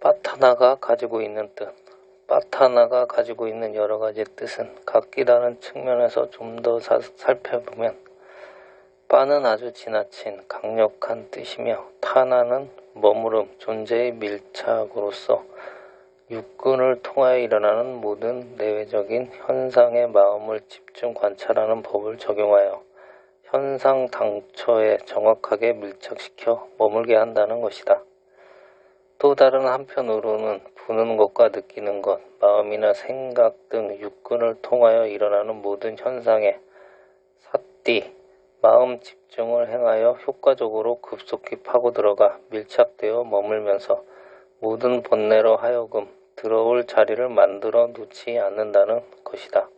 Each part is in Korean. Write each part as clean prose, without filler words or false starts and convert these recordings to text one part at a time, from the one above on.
빠타나가 가지고 있는 뜻. 빠타나가 가지고 있는 여러 가지 뜻은 각기 다른 측면에서 좀 더 살펴보면 빠는 아주 지나친 강력한 뜻이며 타나는 머무름, 존재의 밀착으로서 육군을 통하여 일어나는 모든 내외적인 현상의 마음을 집중 관찰하는 법을 적용하여 현상 당처에 정확하게 밀착시켜 머물게 한다는 것이다. 또 다른 한편으로는 보는 것과 느끼는 것, 마음이나 생각 등 육군을 통하여 일어나는 모든 현상에 삿띠, 마음 집중을 행하여 효과적으로 급속히 파고들어가 밀착되어 머물면서 모든 번뇌로 하여금 들어올 자리를 만들어 놓지 않는다는 것이다.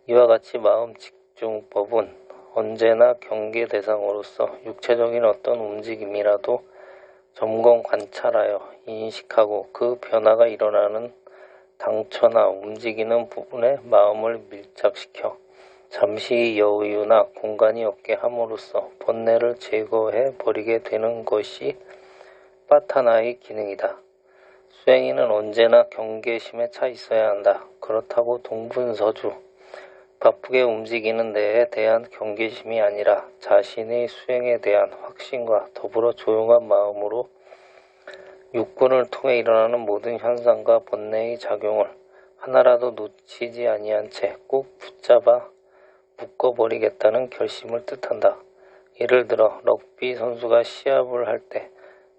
이와 같이 마음 집중법은 언제나 경계 대상으로서 육체적인 어떤 움직임이라도 점검 관찰하여 인식하고 그 변화가 일어나는 당처나 움직이는 부분에 마음을 밀착시켜 잠시 여유나 공간이 없게 함으로써 번뇌를 제거해 버리게 되는 것이 빠타나의 기능이다. 수행인은 언제나 경계심에 차 있어야 한다. 그렇다고 동분서주, 바쁘게 움직이는 데에 대한 경계심이 아니라 자신의 수행에 대한 확신과 더불어 조용한 마음으로 육군을 통해 일어나는 모든 현상과 번뇌의 작용을 하나라도 놓치지 아니한 채 꼭 붙잡아 묶어버리겠다는 결심을 뜻한다. 예를 들어 럭비 선수가 시합을 할 때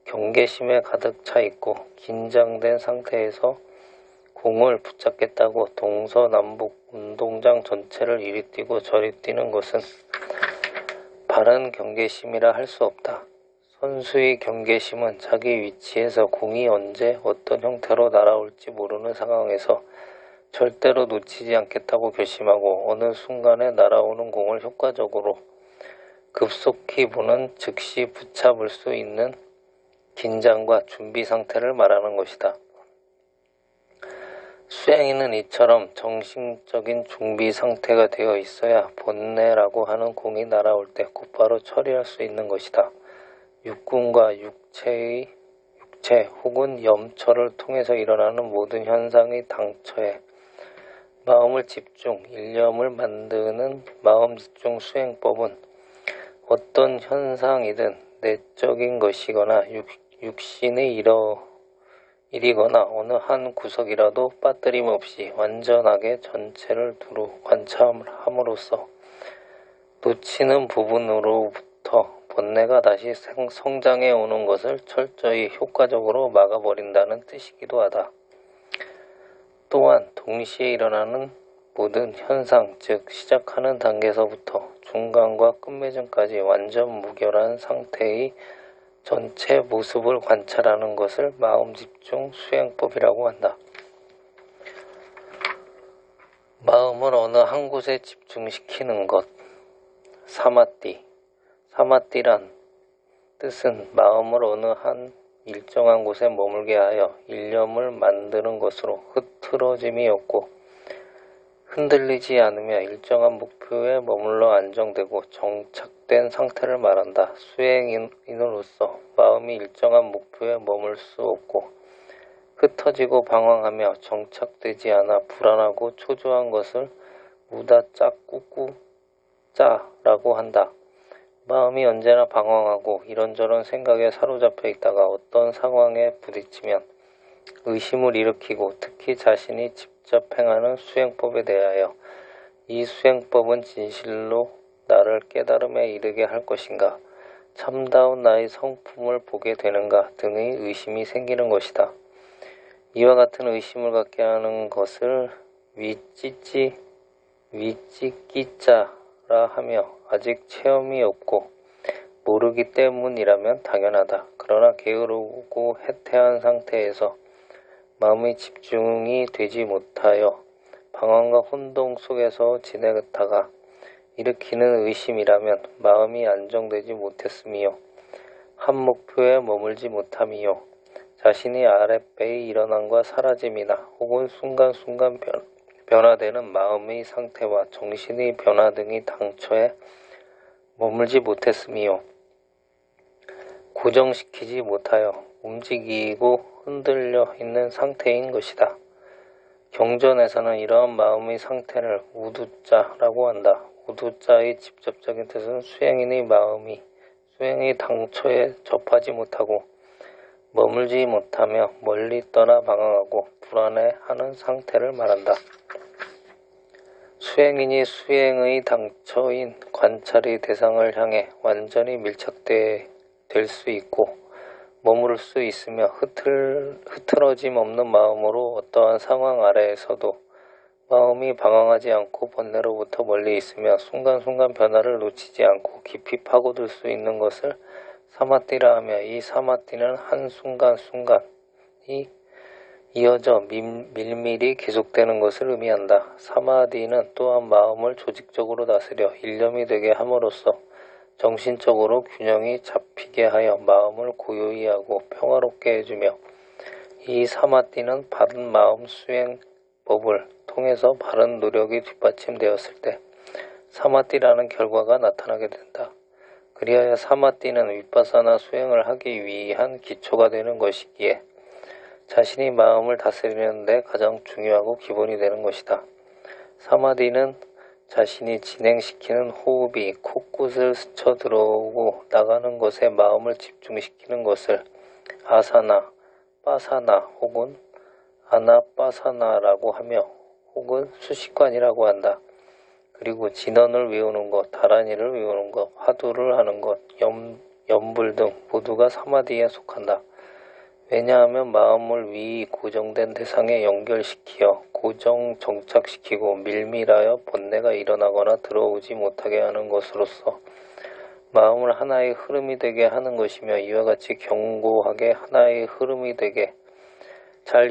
경계심에 가득 차 있고 긴장된 상태에서 공을 붙잡겠다고 동서남북 운동장 전체를 이리 뛰고 저리 뛰는 것은 바른 경계심이라 할 수 없다. 선수의 경계심은 자기 위치에서 공이 언제 어떤 형태로 날아올지 모르는 상황에서 절대로 놓치지 않겠다고 결심하고 어느 순간에 날아오는 공을 효과적으로 급속히 보는 즉시 붙잡을 수 있는 긴장과 준비 상태를 말하는 것이다. 수행인은 이처럼 정신적인 준비 상태가 되어 있어야 번뇌라고 하는 공이 날아올 때 곧바로 처리할 수 있는 것이다. 육군과 육체 혹은 염처를 통해서 일어나는 모든 현상의 당처에 마음을 집중, 일념을 만드는 마음 집중 수행법은 어떤 현상이든 내적인 것이거나 육신의 일이거나 어느 한 구석이라도 빠뜨림 없이 완전하게 전체를 두루 관찰함으로써 놓치는 부분으로부터 번뇌가 다시 성장해 오는 것을 철저히 효과적으로 막아버린다는 뜻이기도 하다. 또한 동시에 일어나는 모든 현상, 즉 시작하는 단계에서부터 중간과 끝맺음까지 완전 무결한 상태의 전체 모습을 관찰하는 것을 마음집중 수행법이라고 한다. 마음을 어느 한 곳에 집중시키는 것, 사마띠란 뜻은 마음을 어느 한 일정한 곳에 머물게 하여 일념을 만드는 것으로 흐트러짐이 없고 흔들리지 않으며 일정한 목표에 머물러 안정되고 정착된 상태를 말한다. 수행인으로서 마음이 일정한 목표에 머물 수 없고 흩어지고 방황하며 정착되지 않아 불안하고 초조한 것을 무다짜 꾸꾸짜라고 한다. 마음이 언제나 방황하고 이런저런 생각에 사로잡혀 있다가 어떤 상황에 부딪히면 의심을 일으키고 특히 자신이 직접 행하는 수행법에 대하여 이 수행법은 진실로 나를 깨달음에 이르게 할 것인가, 참다운 나의 성품을 보게 되는가 등의 의심이 생기는 것이다. 이와 같은 의심을 갖게 하는 것을 위찌끼짜라 하며 아직 체험이 없고 모르기 때문이라면 당연하다. 그러나 게으르고 해태한 상태에서 마음의 집중이 되지 못하여 방황과 혼동 속에서 지내다가 일으키는 의심이라면 마음이 안정되지 못했으며 한 목표에 머물지 못함이요 자신의 아랫배의 일어남과 사라짐이나 혹은 순간순간 변화되는 마음의 상태와 정신의 변화 등이 당처에 머물지 못했으며 고정시키지 못하여 움직이고 흔들려 있는 상태인 것이다. 경전에서는 이러한 마음의 상태를 우두자라고 한다. 우두자의 직접적인 뜻은 수행인의 마음이 수행의 당처에 접하지 못하고 머물지 못하며 멀리 떠나 방황하고 불안해하는 상태를 말한다. 수행인이 수행의 당처인 관찰의 대상을 향해 완전히 밀착될 수 있고 머무를 수 있으며 흐트러짐 없는 마음으로 어떠한 상황 아래에서도 마음이 방황하지 않고 번뇌로부터 멀리 있으며 순간순간 변화를 놓치지 않고 깊이 파고들 수 있는 것을 사마띠라 하며 이 사마띠는 한순간순간이 이어져 밀밀히 계속되는 것을 의미한다. 사마디는 또한 마음을 조직적으로 다스려 일념이 되게 함으로써 정신적으로 균형이 잡히게 하여 마음을 고요히 하고 평화롭게 해주며 이 사마띠는 바른 마음 수행법을 통해서 바른 노력이 뒷받침되었을 때 사마띠라는 결과가 나타나게 된다. 그리하여 사마띠는 위파사나 수행을 하기 위한 기초가 되는 것이기에 자신이 마음을 다스리는 데 가장 중요하고 기본이 되는 것이다. 사마디는 자신이 진행시키는 호흡이 코끝을 스쳐 들어오고 나가는 것에 마음을 집중시키는 것을 아사나, 빠사나 혹은 아나빠사나라고 하며 혹은 수식관이라고 한다. 그리고 진언을 외우는 것, 다라니를 외우는 것, 화두를 하는 것, 염불 등 모두가 사마디에 속한다. 왜냐하면 마음을 위 고정된 대상에 연결시키어 고정 정착시키고 밀밀하여 번뇌가 일어나거나 들어오지 못하게 하는 것으로서 마음을 하나의 흐름이 되게 하는 것이며 이와 같이 견고하게 하나의 흐름이 되게 잘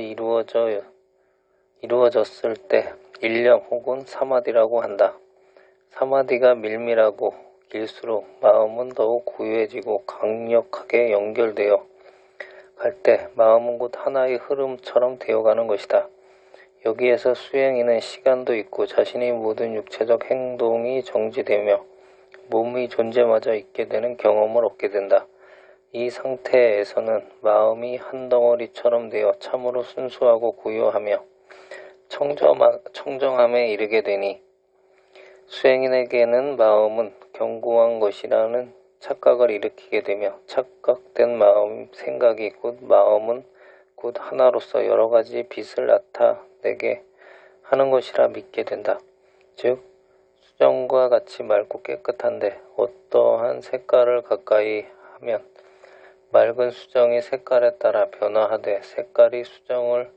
이루어졌을 때 일념 혹은 사마디라고 한다. 사마디가 밀밀하고 길수록 마음은 더욱 고요해지고 강력하게 연결되어 갈 때 마음은 곧 하나의 흐름처럼 되어가는 것이다. 여기에서 수행인은 시간도 있고 자신의 모든 육체적 행동이 정지되며 몸의 존재마저 있게 되는 경험을 얻게 된다. 이 상태에서는 마음이 한 덩어리처럼 되어 참으로 순수하고 고요하며 청정함에 이르게 되니 수행인에게는 마음은 견고한 것이라는 착각을 일으키게 되며 착각된 마음 생각이 곧 마음은 곧 하나로서 여러 가지 빛을 나타내게 하는 것이라 믿게 된다. 즉 수정과 같이 맑고 깨끗한데 어떠한 색깔을 가까이 하면 맑은 수정이 색깔에 따라 변화하되 색깔이 수정을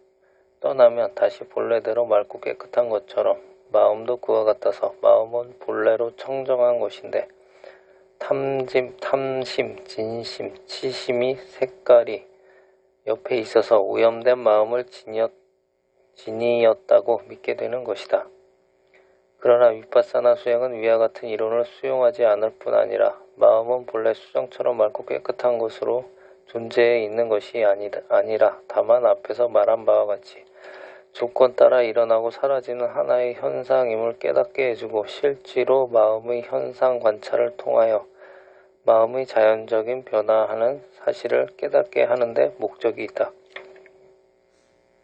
떠나면 다시 본래대로 맑고 깨끗한 것처럼 마음도 그와 같아서 마음은 본래로 청정한 것인데 탐심, 진심, 치심이 색깔이 옆에 있어서 오염된 마음을 진이었다고 믿게 되는 것이다. 그러나 위파사나 수행은 위와 같은 이론을 수용하지 않을 뿐 아니라 마음은 본래 수정처럼 맑고 깨끗한 것으로 존재해 있는 것이 아니라 다만 앞에서 말한 바와 같이 조건 따라 일어나고 사라지는 하나의 현상임을 깨닫게 해주고 실제로 마음의 현상 관찰을 통하여 마음의 자연적인 변화하는 사실을 깨닫게 하는데 목적이 있다.